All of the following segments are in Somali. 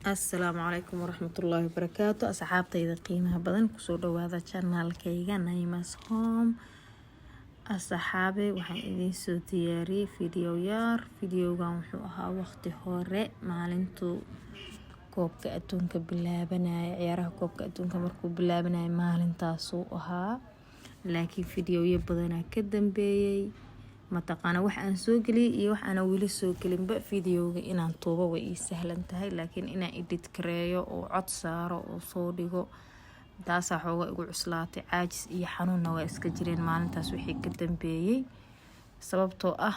السلام عليكم ورحمة الله وبركاته. أصحابتي إذا قيمها بدن كسور هذا channel كيغا نايماس هوم. أصحابي waxaan idin soo diyaariyay fiidiyogan wuxuu ahaa waqti hore maalintu koobka adduunka bilaabanaya ciyaaraha koobka adduunka markuu bilaabanaya maalintaas uu ahaa laakiin fiidiyoyo badan ka dambeeyay mataqaana wax aan soo galiyay iyo wax aan wali soo galinba fiidiyowga inaan tuubo way ii sahlan tahay laakiin inaan edit gareeyo oo cod saaro oo soo dhigo taasa xooga igu cuslaatay caajis iyo xanuunna waa iska jireen maalintaas wixii ka dambeeyay sababtoo ah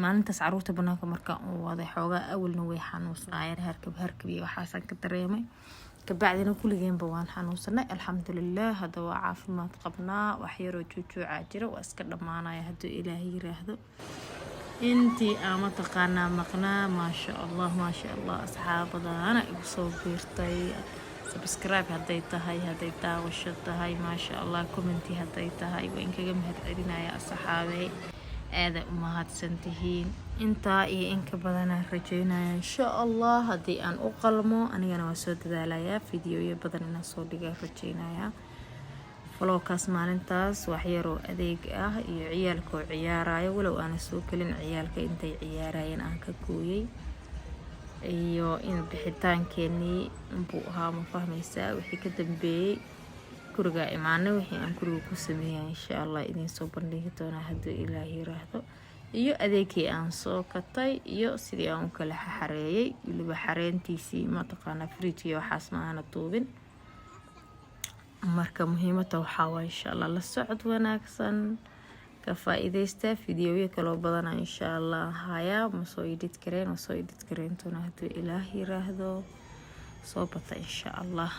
maalintaas caruurta banaanka marka uu waday xooga awalna way xanuunsanayeen harkab iyo waxaasan ka dareemay kabacdina kuligeenba waan xanuunsanay alxamdulillaah hadda waa caafimaad qabnaa wax yar oo juujuuca jira waa iska dhamaanaya hadduu ilaahay yiraahdo intii ama taqaanaa maqnaa maasha allah asxaabadana igu soo biirtay subscribe hadday tahay hadday daawasho tahay maasha allah comment hadday tahay waan kaga mahadcelinaya asxaabay aad u mahadsantihiin intaa iyo in ka badan aan rajeynaya insha allah haddii aan u qalmo anigana waa soo dadaalayaa fiidiyoyo badan inaan soo dhigaa rajeynaya vlogkaas maalintaas wax yar oo adeeg ah iyo ciyaalka oo ciyaaraya walow aan soo galin ciyaalka intay ciyaarayeen aan ka gooyay iyo in bixitaankeenii buu ahaa ma fahmaysaa wixii ka dambeeyay guriga imaanay wixii aan guriga ku sameeyay insha allah idin soo bandhigi doonaa hadduu ilaahay yiraahdo iyo adeegii aan soo katay iyo sidii aan u kala xareeyay waliba xareentiisii ma taqaana fridge iyo waxaas ma aana duubin marka muhiimada waxaa waa insha allah la socod wanaagsan ka faa'iideysta fiidiyoyo kale badan insha allah haya ma soo edit kareen doonaa hadduu ilaahay yiraahdo soo bata insha allah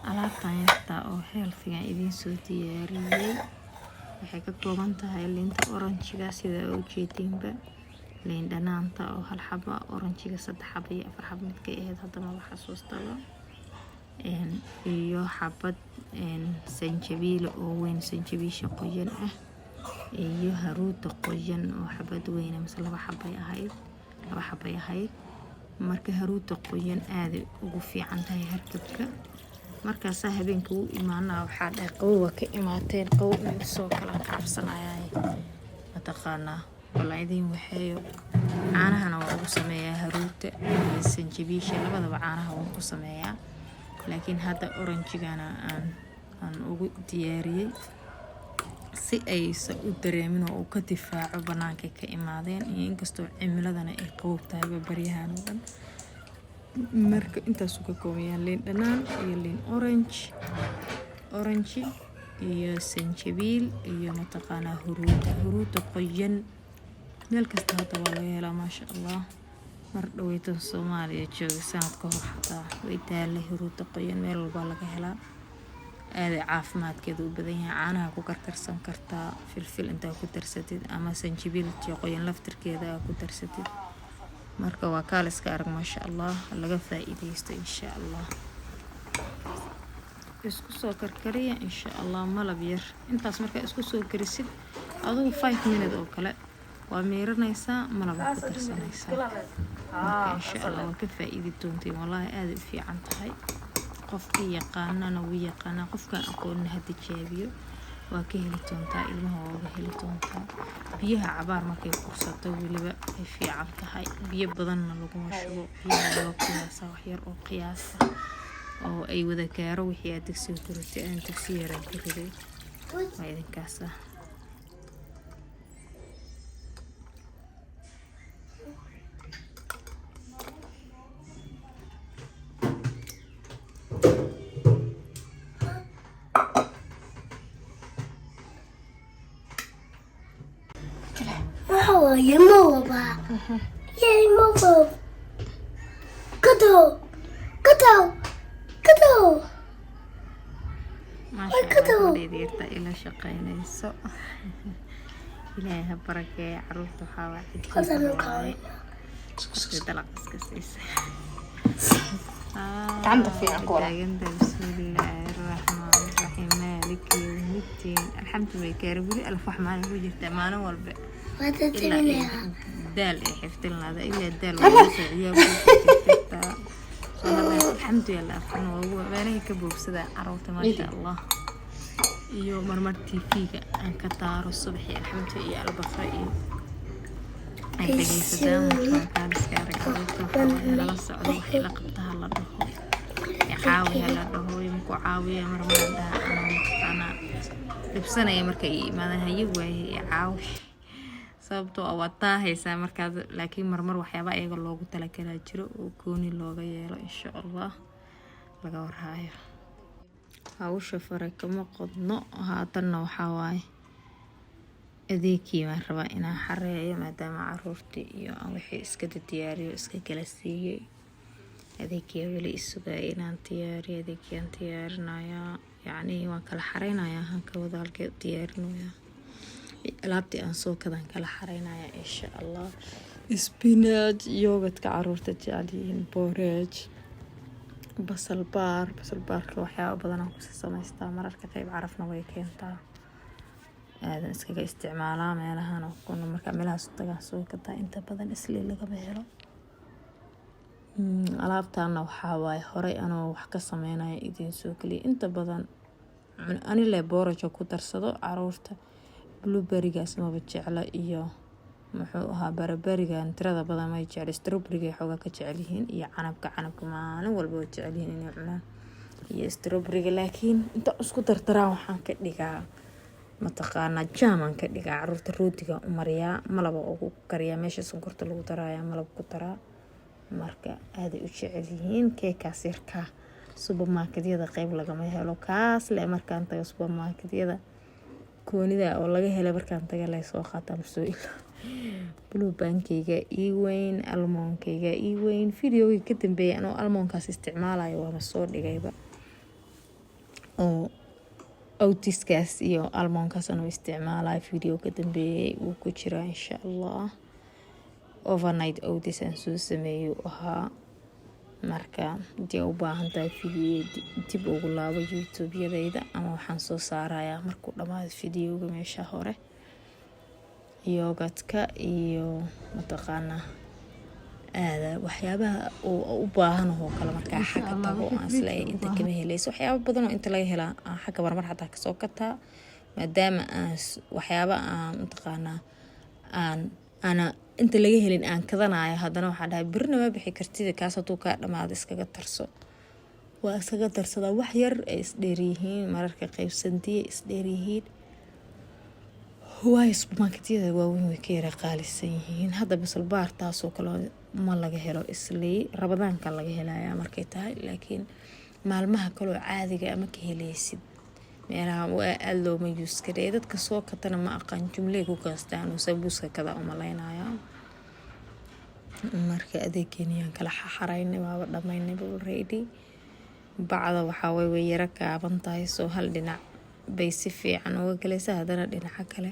alaabtan yarta oo healthiga idin soo diyaariyay waxay ka kooban tahay liinta oranjiga sida oo jeedinba liin dhanaanta oo hal xaba oranjiga 3 xaba iyo 4 xaba midka ahayd hadana waxa xasuustaba iyo xabad sanjabiil oo weyn sanjabiisha qoyan ah iyo haruuta qoyan oo xabad weyn ama 2 xaba ahayd marka haruuta qoyan aad ugu fiican tahay harkabka markaas habeenka uu imaanaa waxa dhaqowga ka imaateen qow soo kala qabsanayay mataqaana walaydin waxayo caanahana waa ugu sameeyaa haruuta sanjabiisha labadaba caanaha waa ku sameeyaa laakiin hadda oranjigana aan ugu diyaariyay si ay u dareemin oo ka difaaco banaanka ka imaadeen inkastoo cimiladana ay qowb tahay baryahan oo dhan marka intaas ka koobayaan liin dhanaan iyo liin orange iyo sanjabiil iyo mataqaana huruuda qoyan meel kasta hadda waa laga helaa maasha allah mar dhaweytan Soomaaliya jooga sanadka hor xataa way taale huruuda qoyan meel walba laga helaa aad caafimaadkeedu u badan yahay caanaha ku karkarsan kartaa filfil inta ku darsatid ama sanjabiil qoyan laftirkeeda ku darsatid marka waa kaal iska arag maasha allah laga faa'iideysto insha allah isku soo karkariya insha allah malab yar intaas marka isku soo karisid adigu 5 minutes oo kale waa meeranaysaa malab ku darsanaysaa marka insha allah waa ka faa'iidi doontiin wallahi aad u fiican tahay qofkii yaqaanana wuu yaqaanaa qofka aqoon hadda jaabiyo waa ka heli doontaa ilmaha waa heli doontaa biyaha cabaar markay kursato waliba ay fiican tahay biyo badanna lagu shubo biyaha loo qiyaasa wax yar oo qiyaas oo ay wada gaaro wixii aad digsiga ku ritay aan digsiga yar ku riday waa idinkaas يموبا يا يموبا كتو كتو كتو ما شاء الله ديرتا إلى شقينيسو إلهي بركة عروت وحاوة عدكي دلق اسكسيس عندك في عقورة بسم الله الرحمن الرحيم مالك يوم الدين الحمد لله كاربولي ألف رحمن وجهت أمانة والبئ إلا دال حفتلنا هذا إلا الدال الحمد لله أفرنا وهو بانه كبوب سدا عروت ما شاء الله iyo marmartii fiiga aan ka taaro subaxii alxamdu iyo albaqra iyo ay dhageysadaan markaan iska arag la socdo wixii la qabtaa la dhaho caawiya la dhaho imku caawiya marmarada ana dhibsanaya markay imaadaan haye waaye caawi sababtoo ah wataa haysaa markaad laakiin marmar waxyaaba ayaga loogu talagalaa jiro oo gooni looga yeelo insha Allah laga warhaayo hawsha fare kama qodno haatanna waxaa waaye adeegkii baan rabaa inaan xareeyo maadaama caruurtii iyo aan wixii iska diyaariyo iska kala siiyey adeegkii weli isugaya inaan diyaariyo adeegkiiaan diyaarinayaa yacni waan kala xareynayaa hanka wadaalkee diyaarinayaa alaabtii aan soo kadaan kala xareynayaa insha Allah spinach yogurtka caruurta jecel yihiin porridge basal baarka waxyaabo badan aan ku samaystaa mararka qayb carafna way keentaa aadan iskaga isticmaalaa meelahan oo kuna marka meelahaas tagaan soo gadaa inta badan isla laga helo alaabtaana waxaa waaye horey anoo wax ka sameynaya idin soo kaliya inta badan anile boorajo ku darsado caruurta blueberrygaas maba jecla iyo muxuu ahaa barabarigan tirada badan may jecel strawberry xoogaa ka jecel yihiin iyo canabka maalin walba way jecel yihiin inay cunaan iyo strawberry laakiin inta isku dardaraan waxaan ka dhigaa mataqaana jaaman ka dhigaa caruurta rootiga u mariyaa malaba ugu kariyaa meesha sonkorta lagu daraya malab ku daraa marka aad ay u jecel yihiin keekaas yarka supermarketyada qayb lagama helo kaas le markaan tago supermarketyada koonida oo laga helay markaan taga la soo qaataa soo ilo blue pancake weyn almondkayga weyn videoga ka dambeeyay anoo almondkaas isticmaalayo waa soo dhigayba oo oatiskaas iyo almondkaas anoo isticmaalayo video ka dambeeyay uu ku jira insha Allah overnight oatis aan soo sameeyo ahaa marka hadii u baahan tahay video dib ugu laabo YouTube-yadayda ama waxaan soo saarayaa markuu dhamaado videoga meesha hore yogurtka iyo mataqaana waxyaabaha u baahan oo kala markaa xagga tago aan isla inta kama helayso waxyaabo badan oo inta laga helaa xagga marmar xataa ka soo kataa maadaama waxyaaba aan mataqaana ana inta laga helin aan kadanayo haddana waxaa dhahay birna ma bixi kartida kaas hadduu kaa dhamaado iskaga tarso waa iskaga tarsadaa wax yar ay isdheeryihiin mararka qaybsantiye isdheeryihiin waayo supermarketyada waaweyn way ka yara qaalisan yihiin hadda basal baar taasoo kale ma laga helo islii rabadaanka laga helayaa markay tahay laakiin maalmaha kaloo caadiga ama ka helaysid meelaha waa aad looma use karay dadka soo katana ma aqaan jumlay ku kaastaan oo sabuuska kada u malaynaya marka adeegeeniyaan kala xaraynay waaba dhamaynay already bacda waxaa way yara gaaban tahay soo hal dhinac bay si fiican uga galaysaa haddana dhinaca kale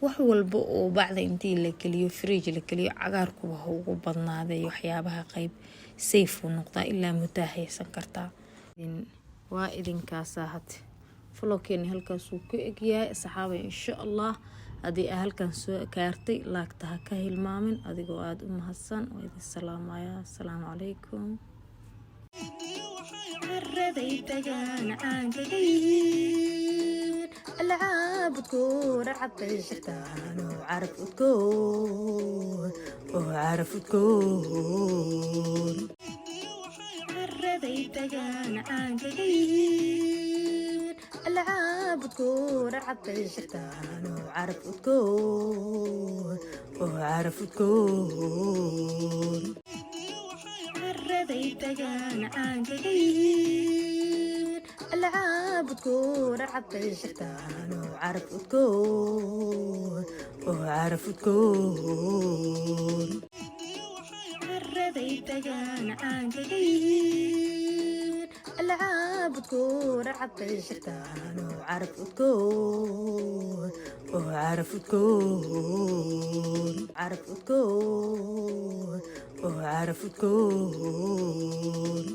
wax walba oo bacda intii la geliyo fridge la geliyo cagaarkuba ugu badnaaday waxyaabaha qayb safe u noqdaa ilaa muddo haysan kartaa waa idinkaas ahad فلوكين هالكاسو كأجياء صحابي إن شاء الله أدي أهلكن سو كارتي لاكتها كهيل مامن أدي قواد أم حسن وإذا السلام يا السلام عليكم رديت جان عاجلين العاب تكون عبشتان وعرف تكون وعرف تكون رديت جان عاجلين العاب تكون عبشتان وعرف تكون وعرف تكون رديت جان عاجلين ألعاب تكون عبي شفتان وعارف تكون وعارف تكون رديت أنا عنقدين ألعاب تكون عبي شفتان وعارف تكون وعارف تكون عارف تكون وعارف تكون